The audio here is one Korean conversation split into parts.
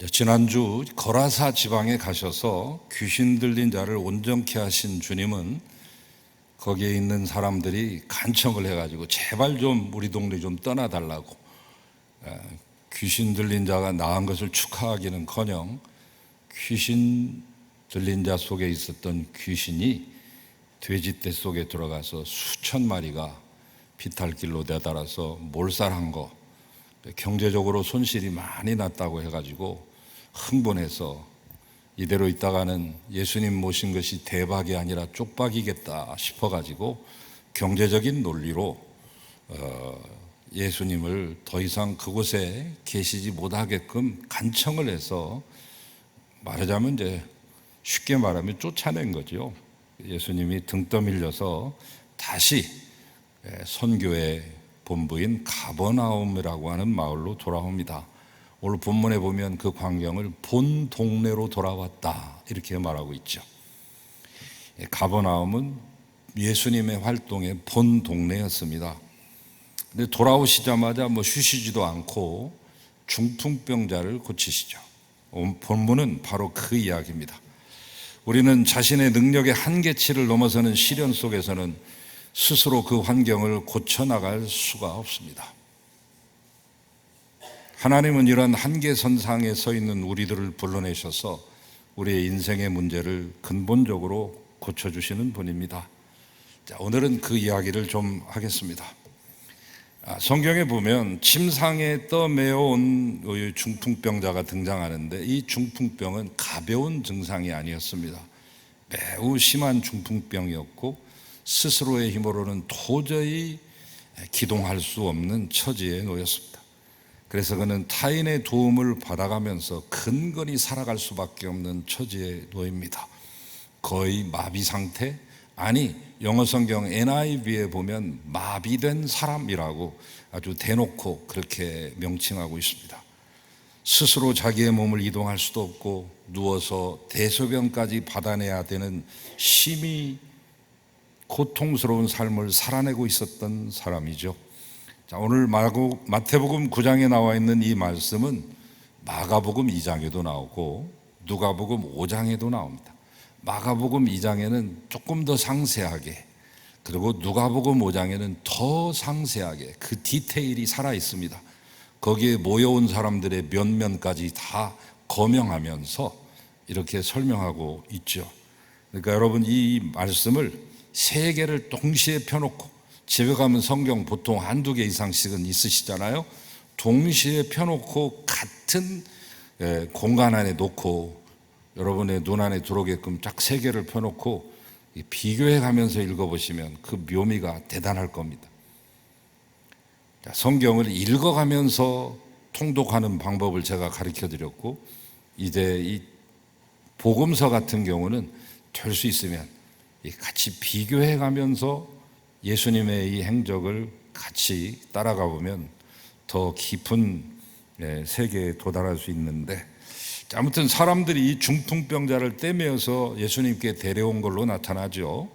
지난주 거라사 지방에 가셔서 귀신 들린 자를 온전케 하신 주님은 거기에 있는 사람들이 간청을 해가지고 제발 좀 우리 동네 좀 떠나달라고, 귀신 들린 자가 나은 것을 축하하기는커녕 귀신 들린 자 속에 있었던 귀신이 돼지떼 속에 들어가서 수천 마리가 비탈길로 내달아서 몰살한 거, 경제적으로 손실이 많이 났다고 해가지고 흥분해서 이대로 있다가는 예수님 모신 것이 대박이 아니라 쪽박이겠다 싶어가지고 경제적인 논리로 예수님을 더 이상 그곳에 계시지 못하게끔 간청을 해서, 말하자면 이제 쉽게 말하면 쫓아낸 거죠. 예수님이 등 떠밀려서 다시 선교의 본부인 가버나움이라고 하는 마을로 돌아옵니다. 오늘 본문에 보면 그 광경을 본 동네로 돌아왔다 이렇게 말하고 있죠. 가버나움은 예수님의 활동의 본 동네였습니다. 근데 돌아오시자마자 쉬시지도 않고 중풍병자를 고치시죠. 본문은 바로 그 이야기입니다. 우리는 자신의 능력의 한계치를 넘어서는 시련 속에서는 스스로 그 환경을 고쳐나갈 수가 없습니다. 하나님은 이런 한계선상에 서 있는 우리들을 불러내셔서 우리의 인생의 문제를 근본적으로 고쳐주시는 분입니다. 자, 오늘은 그 이야기를 좀 하겠습니다. 성경에 보면 침상에 떠매어온 중풍병자가 등장하는데, 이 중풍병은 가벼운 증상이 아니었습니다. 매우 심한 중풍병이었고 스스로의 힘으로는 도저히 기동할 수 없는 처지에 놓였습니다. 그래서 그는 타인의 도움을 받아가면서 근근히 살아갈 수밖에 없는 처지에 놓입니다. 거의 마비 상태, 아니 영어 성경 NIV에 보면 마비된 사람이라고 아주 대놓고 그렇게 명칭하고 있습니다. 스스로 자기의 몸을 이동할 수도 없고 누워서 대소변까지 받아내야 되는 심히 고통스러운 삶을 살아내고 있었던 사람이죠. 자, 오늘 마태복음 9장에 나와 있는 이 말씀은 마가복음 2장에도 나오고 누가복음 5장에도 나옵니다. 마가복음 2장에는 조금 더 상세하게, 그리고 누가복음 5장에는 더 상세하게 그 디테일이 살아 있습니다. 거기에 모여온 사람들의 면면까지 다 거명하면서 이렇게 설명하고 있죠. 그러니까 여러분, 이 말씀을 세 개를 동시에 펴놓고, 집에 가면 성경 보통 한두 개 이상씩은 있으시잖아요. 동시에 펴놓고 같은 공간 안에 놓고 여러분의 눈 안에 들어오게끔 딱 세 개를 펴놓고 비교해 가면서 읽어보시면 그 묘미가 대단할 겁니다. 성경을 읽어가면서 통독하는 방법을 제가 가르쳐 드렸고, 이제 이 복음서 같은 경우는 될 수 있으면 같이 비교해 가면서 예수님의 이 행적을 같이 따라가 보면 더 깊은 세계에 도달할 수 있는데, 아무튼 사람들이 이 중풍병자를 떼매어서 예수님께 데려온 걸로 나타나죠.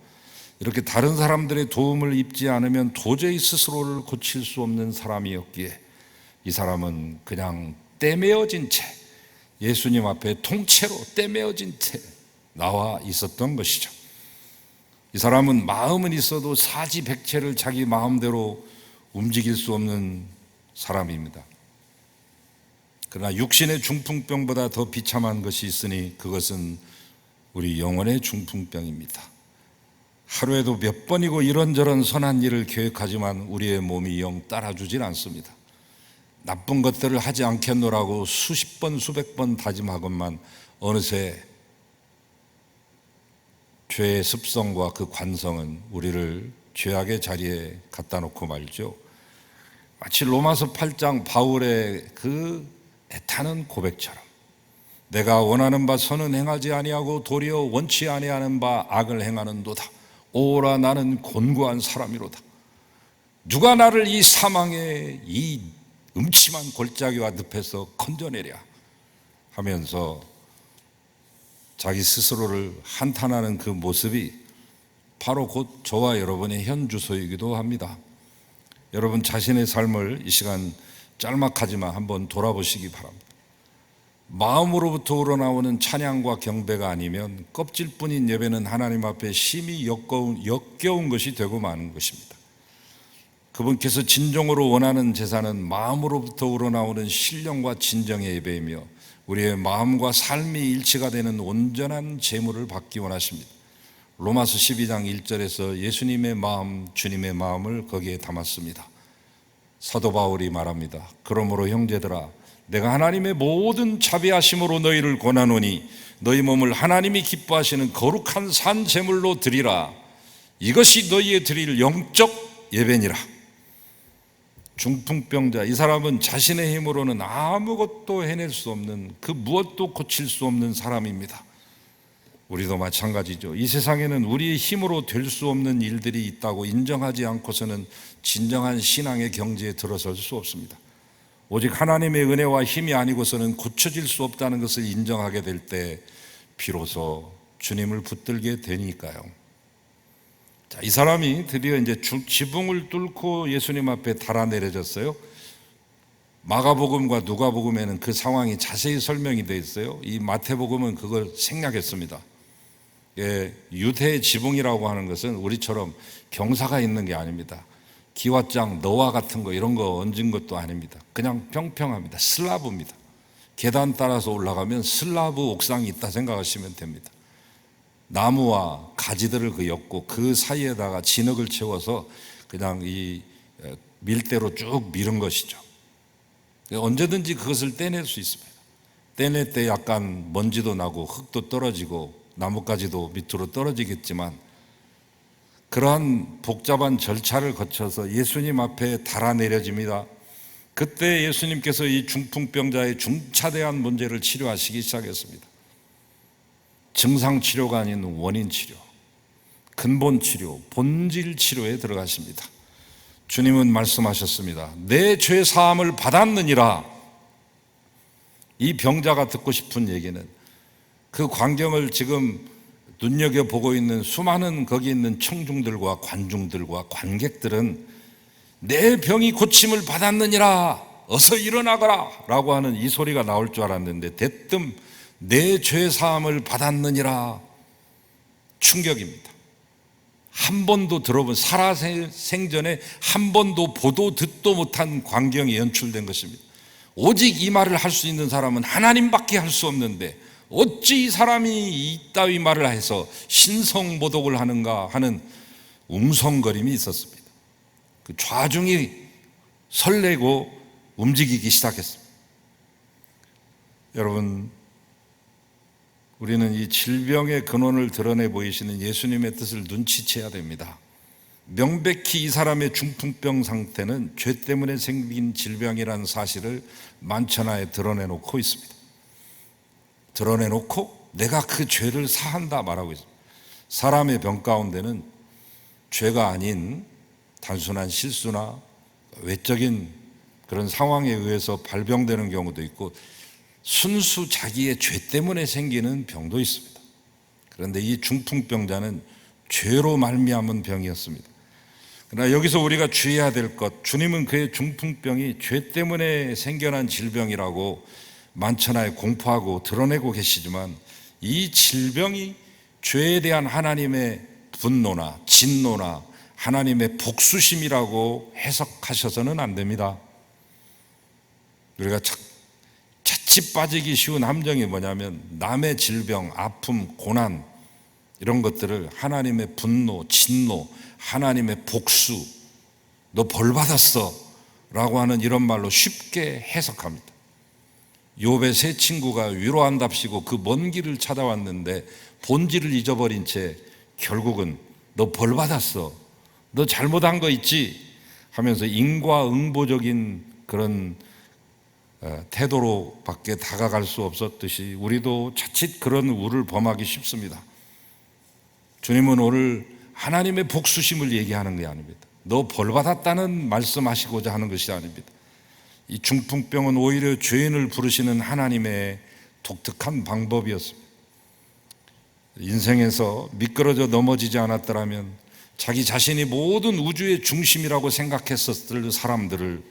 이렇게 다른 사람들의 도움을 입지 않으면 도저히 스스로를 고칠 수 없는 사람이었기에 이 사람은 그냥 떼매어진 채, 예수님 앞에 통째로 떼매어진 채 나와 있었던 것이죠. 이 사람은 마음은 있어도 사지백체를 자기 마음대로 움직일 수 없는 사람입니다. 그러나 육신의 중풍병보다 더 비참한 것이 있으니 그것은 우리 영혼의 중풍병입니다. 하루에도 몇 번이고 이런저런 선한 일을 계획하지만 우리의 몸이 영 따라주질 않습니다. 나쁜 것들을 하지 않겠노라고 수십 번 수백 번 다짐하건만 어느새 죄의 습성과 그 관성은 우리를 죄악의 자리에 갖다 놓고 말죠. 마치 로마서 8장 바울의 그 애타는 고백처럼, 내가 원하는 바 선은 행하지 아니하고 도리어 원치 아니하는 바 악을 행하는도다. 오라 나는 곤고한 사람이로다. 누가 나를 이 사망의 이 음침한 골짜기와 늪에서 건져내랴 하면서 자기 스스로를 한탄하는 그 모습이 바로 곧 저와 여러분의 현 주소이기도 합니다. 여러분 자신의 삶을 이 시간 짤막하지만 한번 돌아보시기 바랍니다. 마음으로부터 우러나오는 찬양과 경배가 아니면 껍질뿐인 예배는 하나님 앞에 심히 역겨운 것이 되고 마는 것입니다. 그분께서 진정으로 원하는 제사는 마음으로부터 우러나오는 신령과 진정의 예배이며 우리의 마음과 삶이 일치가 되는 온전한 제물을 받기 원하십니다. 로마서 12장 1절에서 예수님의 마음, 주님의 마음을 거기에 담았습니다. 사도 바울이 말합니다. 그러므로 형제들아, 내가 하나님의 모든 자비하심으로 너희를 권하노니 너희 몸을 하나님이 기뻐하시는 거룩한 산 제물로 드리라. 이것이 너희의 드릴 영적 예배니라. 중풍병자, 이 사람은 자신의 힘으로는 아무것도 해낼 수 없는, 그 무엇도 고칠 수 없는 사람입니다. 우리도 마찬가지죠. 이 세상에는 우리의 힘으로 될 수 없는 일들이 있다고 인정하지 않고서는 진정한 신앙의 경지에 들어설 수 없습니다. 오직 하나님의 은혜와 힘이 아니고서는 고쳐질 수 없다는 것을 인정하게 될 때 비로소 주님을 붙들게 되니까요. 자, 이 사람이 드디어 이제 지붕을 뚫고 예수님 앞에 달아내려졌어요. 마가복음과 누가복음에는 그 상황이 자세히 설명이 되어 있어요. 이 마태복음은 그걸 생략했습니다. 유대 지붕이라고 하는 것은 우리처럼 경사가 있는 게 아닙니다. 기와장, 너와 같은 거 이런 거 얹은 것도 아닙니다. 그냥 평평합니다. 슬라브입니다. 계단 따라서 올라가면 슬라브 옥상이 있다 생각하시면 됩니다. 나무와 가지들을 엮고 그 사이에다가 진흙을 채워서 그냥 이 밀대로 쭉 밀은 것이죠. 언제든지 그것을 떼낼 수 있습니다. 떼낼 때 약간 먼지도 나고 흙도 떨어지고 나뭇가지도 밑으로 떨어지겠지만 그러한 복잡한 절차를 거쳐서 예수님 앞에 달아내려집니다. 그때 예수님께서 이 중풍병자의 중차대한 문제를 치료하시기 시작했습니다. 증상 치료가 아닌 원인 치료, 근본 치료, 본질 치료에 들어가십니다. 주님은 말씀하셨습니다. 내 죄 사함을 받았느니라. 이 병자가 듣고 싶은 얘기는 그 광경을 지금 눈여겨보고 있는 수많은 거기 있는 청중들과 관중들과 관객들은 내 병이 고침을 받았느니라, 어서 일어나거라 라고 하는 이 소리가 나올 줄 알았는데 대뜸 내 죄 사함을 받았느니라. 충격입니다. 한 번도 들어본, 살아생전에 한 번도 보도 듣도 못한 광경이 연출된 것입니다. 오직 이 말을 할 수 있는 사람은 하나님밖에 할 수 없는데 어찌 이 사람이 이따위 말을 해서 신성모독을 하는가 하는 웅성거림이 있었습니다. 그 좌중이 설레고 움직이기 시작했습니다. 여러분, 우리는 이 질병의 근원을 드러내 보이시는 예수님의 뜻을 눈치채야 됩니다. 명백히 이 사람의 중풍병 상태는 죄 때문에 생긴 질병이라는 사실을 만천하에 드러내놓고 있습니다. 드러내놓고 내가 그 죄를 사한다 말하고 있습니다. 사람의 병 가운데는 죄가 아닌 단순한 실수나 외적인 그런 상황에 의해서 발병되는 경우도 있고 순수 자기의 죄 때문에 생기는 병도 있습니다. 그런데 이 중풍병자는 죄로 말미암은 병이었습니다. 그러나 여기서 우리가 주의해야 될 것, 주님은 그의 중풍병이 죄 때문에 생겨난 질병이라고 만천하에 공포하고 드러내고 계시지만 이 질병이 죄에 대한 하나님의 분노나 진노나 하나님의 복수심이라고 해석하셔서는 안 됩니다. 우리가 자칫 빠지기 쉬운 함정이 뭐냐면 남의 질병, 아픔, 고난 이런 것들을 하나님의 분노, 진노, 하나님의 복수, 너 벌 받았어 라고 하는 이런 말로 쉽게 해석합니다. 욥의 세 친구가 위로한답시고 그 먼 길을 찾아왔는데 본질을 잊어버린 채 결국은 너 벌 받았어, 너 잘못한 거 있지 하면서 인과응보적인 그런 태도로 밖에 다가갈 수 없었듯이 우리도 자칫 그런 우를 범하기 쉽습니다. 주님은 오늘 하나님의 복수심을 얘기하는 게 아닙니다. 너 벌 받았다는 말씀하시고자 하는 것이 아닙니다. 이 중풍병은 오히려 죄인을 부르시는 하나님의 독특한 방법이었습니다. 인생에서 미끄러져 넘어지지 않았더라면 자기 자신이 모든 우주의 중심이라고 생각했었을 사람들을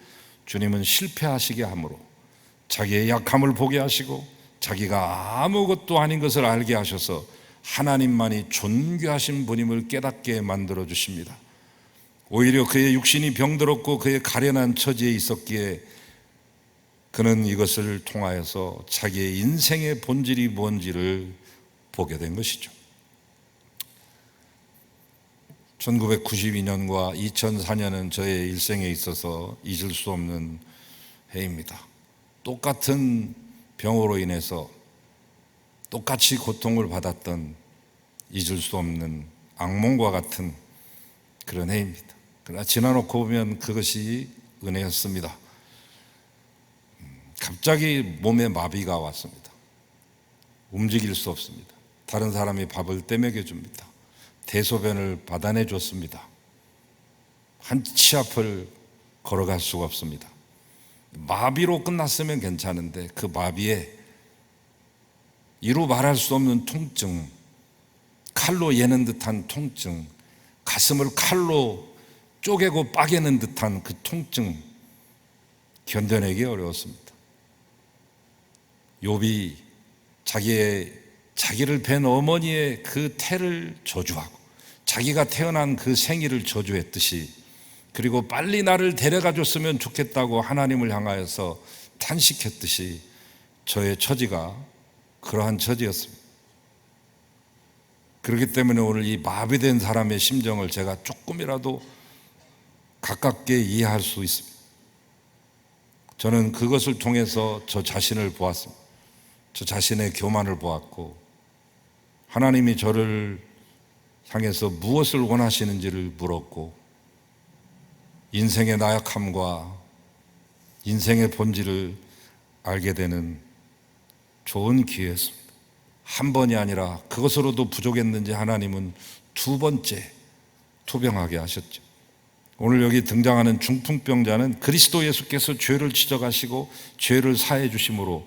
주님은 실패하시게 함으로 자기의 약함을 보게 하시고 자기가 아무것도 아닌 것을 알게 하셔서 하나님만이 존귀하신 분임을 깨닫게 만들어 주십니다. 오히려 그의 육신이 병들었고 그의 가련한 처지에 있었기에 그는 이것을 통하여서 자기의 인생의 본질이 뭔지를 보게 된 것이죠. 1992년과 2004년은 저의 일생에 있어서 잊을 수 없는 해입니다. 똑같은 병으로 인해서 똑같이 고통을 받았던 잊을 수 없는 악몽과 같은 그런 해입니다. 그러나 지나놓고 보면 그것이 은혜였습니다. 갑자기 몸에 마비가 왔습니다. 움직일 수 없습니다. 다른 사람이 밥을 떼먹여 줍니다. 대소변을 받아내 줬습니다. 한 치 앞을 걸어갈 수가 없습니다. 마비로 끝났으면 괜찮은데 그 마비에 이루 말할 수 없는 통증, 칼로 예는 듯한 통증, 가슴을 칼로 쪼개고 빠개는 듯한 그 통증, 견뎌내기 어려웠습니다. 욥이 자기를 뵌 어머니의 그 태를 저주하고 자기가 태어난 그 생일을 저주했듯이, 그리고 빨리 나를 데려가 줬으면 좋겠다고 하나님을 향하여서 탄식했듯이 저의 처지가 그러한 처지였습니다. 그렇기 때문에 오늘 이 마비된 사람의 심정을 제가 조금이라도 가깝게 이해할 수 있습니다. 저는 그것을 통해서 저 자신을 보았습니다. 저 자신의 교만을 보았고, 하나님이 저를 향해서 무엇을 원하시는지를 물었고, 인생의 나약함과 인생의 본질을 알게 되는 좋은 기회였습니다. 한 번이 아니라 그것으로도 부족했는지 하나님은 두 번째 투병하게 하셨죠. 오늘 여기 등장하는 중풍병자는 그리스도 예수께서 죄를 지적하시고 죄를 사해 주심으로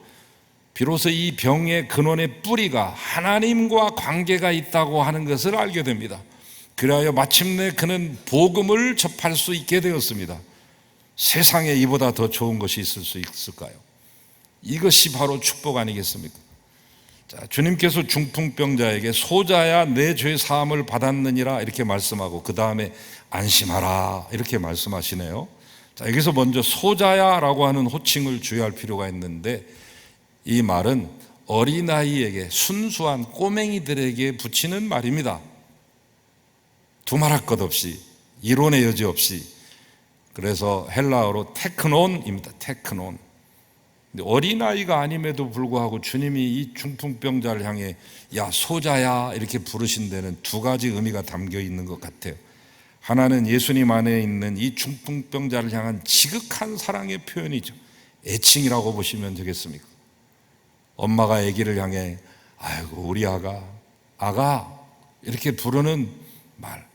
비로소 이 병의 근원의 뿌리가 하나님과 관계가 있다고 하는 것을 알게 됩니다. 그리하여 마침내 그는 복음을 접할 수 있게 되었습니다. 세상에 이보다 더 좋은 것이 있을 수 있을까요? 이것이 바로 축복 아니겠습니까? 자, 주님께서 중풍병자에게 소자야 내 죄 사함을 받았느니라 이렇게 말씀하고 그 다음에 안심하라 이렇게 말씀하시네요. 자, 여기서 먼저 소자야라고 하는 호칭을 주의할 필요가 있는데, 이 말은 어린아이에게, 순수한 꼬맹이들에게 붙이는 말입니다. 두말할 것 없이, 이론의 여지 없이. 그래서 헬라어로 테크논입니다. 테크논. 어린아이가 아님에도 불구하고 주님이 이 중풍병자를 향해 야 소자야 이렇게 부르신 데는 두 가지 의미가 담겨 있는 것 같아요. 하나는 예수님 안에 있는 이 중풍병자를 향한 지극한 사랑의 표현이죠. 애칭이라고 보시면 되겠습니까? 엄마가 아기를 향해 아이고 우리 아가 이렇게 부르는 말.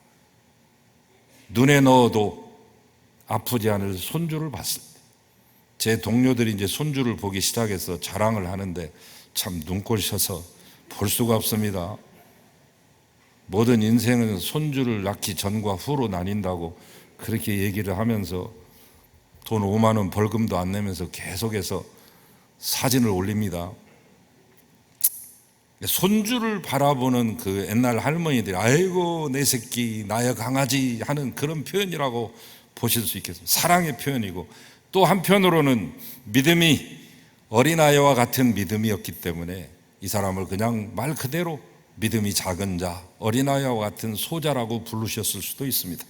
눈에 넣어도 아프지 않을 손주를 봤습니다. 제 동료들이 이제 손주를 보기 시작해서 자랑을 하는데 참 눈꼴셔서 볼 수가 없습니다. 모든 인생은 손주를 낳기 전과 후로 나뉜다고 그렇게 얘기를 하면서 돈 5만 원 벌금도 안 내면서 계속해서 사진을 올립니다. 손주를 바라보는 그 옛날 할머니들이 아이고 내 새끼 나의 강아지 하는 그런 표현이라고 보실 수 있겠습니다. 사랑의 표현이고, 또 한편으로는 믿음이 어린아이와 같은 믿음이었기 때문에 이 사람을 그냥 말 그대로 믿음이 작은 자, 어린아이와 같은 소자라고 부르셨을 수도 있습니다.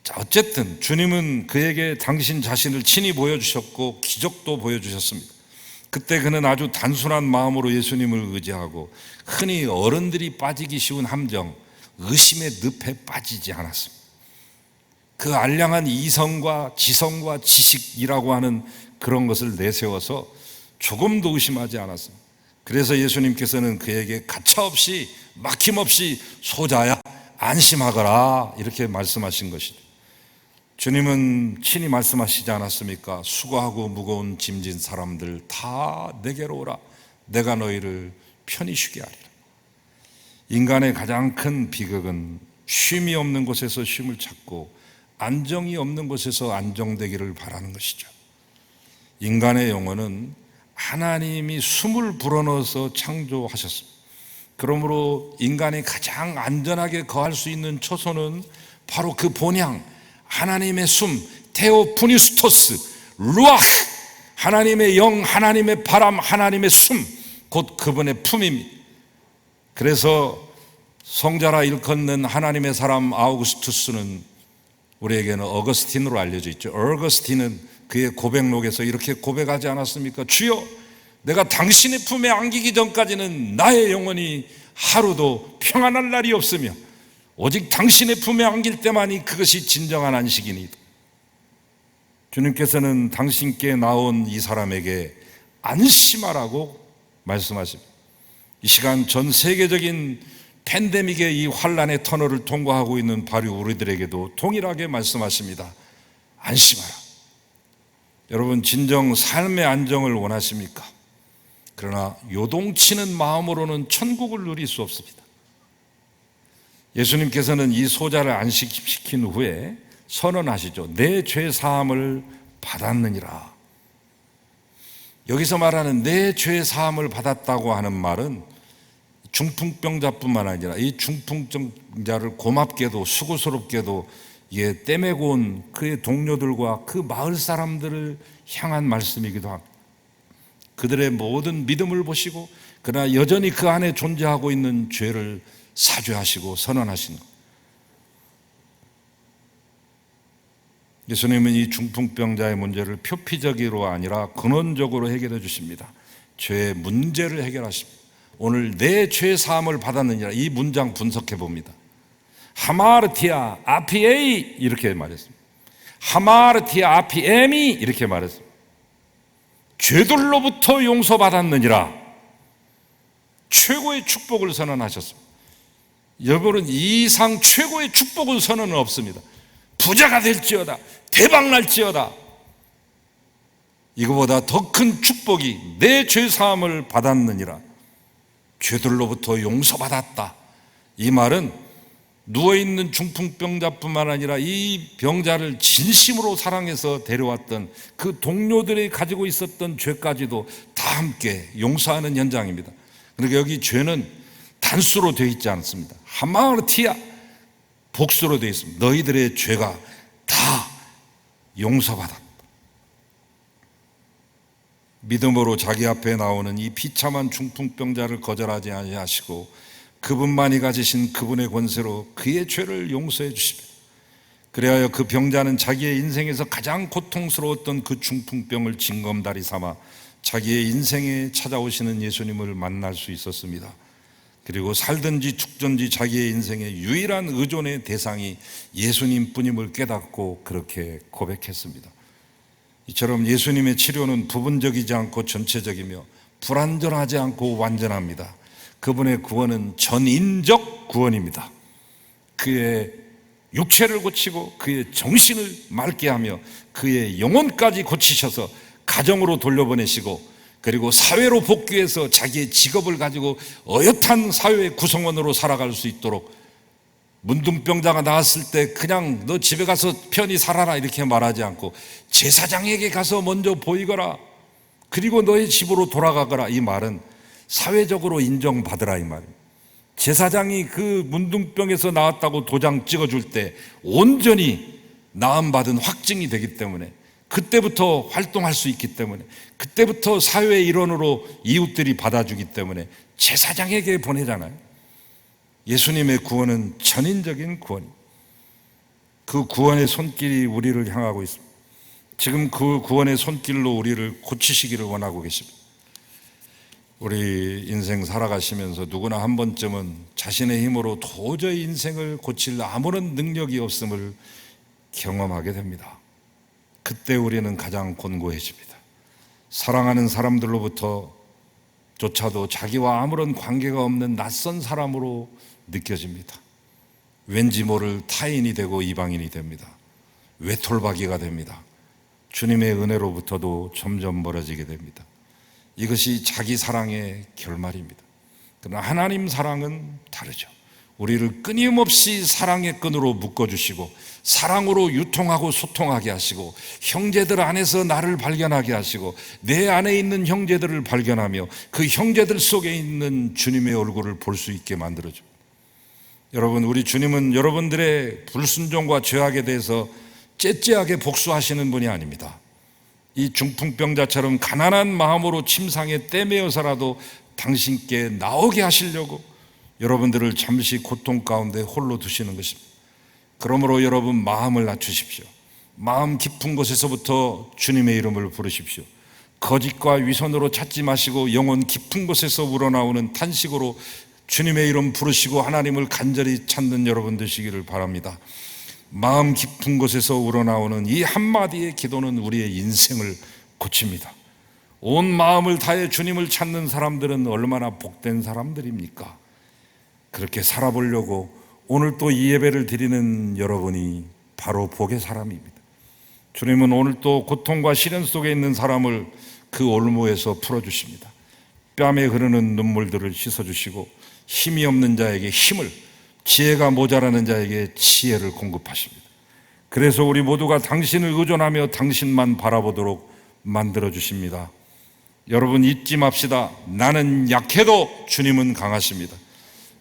자, 어쨌든 주님은 그에게 당신 자신을 친히 보여주셨고 기적도 보여주셨습니다. 그때 그는 아주 단순한 마음으로 예수님을 의지하고 흔히 어른들이 빠지기 쉬운 함정, 의심의 늪에 빠지지 않았습니다. 그 알량한 이성과 지성과 지식이라고 하는 그런 것을 내세워서 조금도 의심하지 않았습니다. 그래서 예수님께서는 그에게 가차없이 막힘없이 소자야 안심하거라 이렇게 말씀하신 것이죠. 주님은 친히 말씀하시지 않았습니까? 수고하고 무거운 짐진 사람들 다 내게로 오라. 내가 너희를 편히 쉬게 하리라. 인간의 가장 큰 비극은 쉼이 없는 곳에서 쉼을 찾고 안정이 없는 곳에서 안정되기를 바라는 것이죠. 인간의 영혼은 하나님이 숨을 불어넣어서 창조하셨습니다. 그러므로 인간이 가장 안전하게 거할 수 있는 초소는 바로 그 본향, 하나님의 숨, 테오푸니스토스, 루아흐, 하나님의 영, 하나님의 바람, 하나님의 숨, 곧 그분의 품입니다. 그래서 성자라 일컫는 하나님의 사람 아우구스투스는 우리에게는 어거스틴으로 알려져 있죠. 어거스틴은 그의 고백록에서 이렇게 고백하지 않았습니까? 주여, 내가 당신의 품에 안기기 전까지는 나의 영혼이 하루도 평안할 날이 없으며 오직 당신의 품에 안길 때만이 그것이 진정한 안식이니. 주님께서는 당신께 나온 이 사람에게 안심하라고 말씀하십니다. 이 시간 전 세계적인 팬데믹의 이 환란의 터널을 통과하고 있는 바로 우리들에게도 동일하게 말씀하십니다. 안심하라. 여러분, 진정 삶의 안정을 원하십니까? 그러나 요동치는 마음으로는 천국을 누릴 수 없습니다. 예수님께서는 이 소자를 안식시킨 후에 선언하시죠. 내 죄 사함을 받았느니라. 여기서 말하는 내 죄 사함을 받았다고 하는 말은 중풍병자뿐만 아니라 이 중풍병자를 고맙게도 수고스럽게도 떼매고 온 그의 동료들과 그 마을 사람들을 향한 말씀이기도 합니다. 그들의 모든 믿음을 보시고 그러나 여전히 그 안에 존재하고 있는 죄를 사죄하시고 선언하신 것. 예수님은 이 중풍병자의 문제를 표피적으로 아니라 근원적으로 해결해 주십니다. 죄의 문제를 해결하십니다. 오늘 내 죄 사함을 받았느니라, 이 문장 분석해 봅니다. 하마르티아 아피에이 이렇게 말했습니다. 하마르티아 아피에미 이렇게 말했습니다. 죄들로부터 용서받았느니라. 최고의 축복을 선언하셨습니다. 여러분은 이 이상 최고의 축복을 선언은 없습니다. 부자가 될지어다, 대박 날지어다, 이거보다 더 큰 축복이 내 죄 사함을 받았느니라, 죄들로부터 용서받았다. 이 말은 누워있는 중풍병자뿐만 아니라 이 병자를 진심으로 사랑해서 데려왔던 그 동료들이 가지고 있었던 죄까지도 다 함께 용서하는 현장입니다. 그러니까 여기 죄는 단수로 되어 있지 않습니다. 하마르티아, 복수로 되어 있습니다. 너희들의 죄가 다 용서받았다. 믿음으로 자기 앞에 나오는 이 비참한 중풍병자를 거절하지 아니하시고 그분만이 가지신 그분의 권세로 그의 죄를 용서해 주십니다. 그래야 그 병자는 자기의 인생에서 가장 고통스러웠던 그 중풍병을 징검다리 삼아 자기의 인생에 찾아오시는 예수님을 만날 수 있었습니다. 그리고 살든지 죽든지 자기의 인생의 유일한 의존의 대상이 예수님뿐임을 깨닫고 그렇게 고백했습니다. 이처럼 예수님의 치료는 부분적이지 않고 전체적이며 불완전하지 않고 완전합니다. 그분의 구원은 전인적 구원입니다. 그의 육체를 고치고 그의 정신을 맑게 하며 그의 영혼까지 고치셔서 가정으로 돌려보내시고 그리고 사회로 복귀해서 자기의 직업을 가지고 어엿한 사회의 구성원으로 살아갈 수 있도록, 문둥병자가 나왔을 때 그냥 너 집에 가서 편히 살아라 이렇게 말하지 않고 제사장에게 가서 먼저 보이거라, 그리고 너의 집으로 돌아가거라, 이 말은 사회적으로 인정받으라 이 말입니다. 제사장이 그 문둥병에서 나왔다고 도장 찍어줄 때 온전히 나음받은 확증이 되기 때문에, 그때부터 활동할 수 있기 때문에, 그때부터 사회의 일원으로 이웃들이 받아주기 때문에 제사장에게 보내잖아요. 예수님의 구원은 전인적인 구원입니다. 그 구원의 손길이 우리를 향하고 있습니다. 지금 그 구원의 손길로 우리를 고치시기를 원하고 계십니다. 우리 인생 살아가시면서 누구나 한 번쯤은 자신의 힘으로 도저히 인생을 고칠 아무런 능력이 없음을 경험하게 됩니다. 그때 우리는 가장 곤고해집니다. 사랑하는 사람들로부터 조차도 자기와 아무런 관계가 없는 낯선 사람으로 느껴집니다. 왠지 모를 타인이 되고 이방인이 됩니다. 외톨박이가 됩니다. 주님의 은혜로부터도 점점 멀어지게 됩니다. 이것이 자기 사랑의 결말입니다. 그러나 하나님 사랑은 다르죠. 우리를 끊임없이 사랑의 끈으로 묶어주시고 사랑으로 유통하고 소통하게 하시고 형제들 안에서 나를 발견하게 하시고 내 안에 있는 형제들을 발견하며 그 형제들 속에 있는 주님의 얼굴을 볼 수 있게 만들어줍니다. 여러분, 우리 주님은 여러분들의 불순종과 죄악에 대해서 째째하게 복수하시는 분이 아닙니다. 이 중풍병자처럼 가난한 마음으로 침상에 떼매어서라도 당신께 나오게 하시려고 여러분들을 잠시 고통 가운데 홀로 두시는 것입니다. 그러므로 여러분, 마음을 낮추십시오. 마음 깊은 곳에서부터 주님의 이름을 부르십시오. 거짓과 위선으로 찾지 마시고 영혼 깊은 곳에서 우러나오는 탄식으로 주님의 이름 부르시고 하나님을 간절히 찾는 여러분 되시기를 바랍니다. 마음 깊은 곳에서 우러나오는 이 한마디의 기도는 우리의 인생을 고칩니다. 온 마음을 다해 주님을 찾는 사람들은 얼마나 복된 사람들입니까? 그렇게 살아보려고 오늘 또 이 예배를 드리는 여러분이 바로 복의 사람입니다. 주님은 오늘 또 고통과 시련 속에 있는 사람을 그 올무에서 풀어주십니다. 뺨에 흐르는 눈물들을 씻어주시고 힘이 없는 자에게 힘을, 지혜가 모자라는 자에게 지혜를 공급하십니다. 그래서 우리 모두가 당신을 의존하며 당신만 바라보도록 만들어주십니다. 여러분, 잊지 맙시다. 나는 약해도 주님은 강하십니다.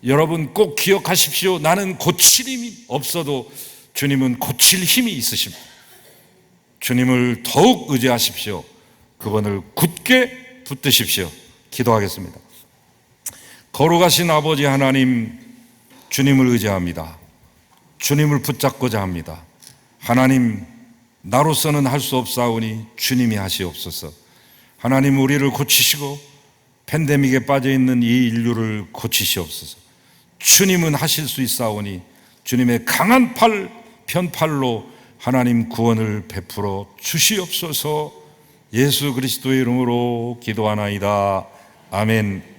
여러분, 꼭 기억하십시오. 나는 고칠 힘이 없어도 주님은 고칠 힘이 있으십니다. 주님을 더욱 의지하십시오. 그분을 굳게 붙드십시오. 기도하겠습니다. 거룩하신 아버지 하나님, 주님을 의지합니다. 주님을 붙잡고자 합니다. 하나님, 나로서는 할 수 없사오니 주님이 하시옵소서. 하나님, 우리를 고치시고 팬데믹에 빠져있는 이 인류를 고치시옵소서. 주님은 하실 수 있사오니 주님의 강한 팔, 편팔로 하나님 구원을 베풀어 주시옵소서. 예수 그리스도의 이름으로 기도하나이다. 아멘.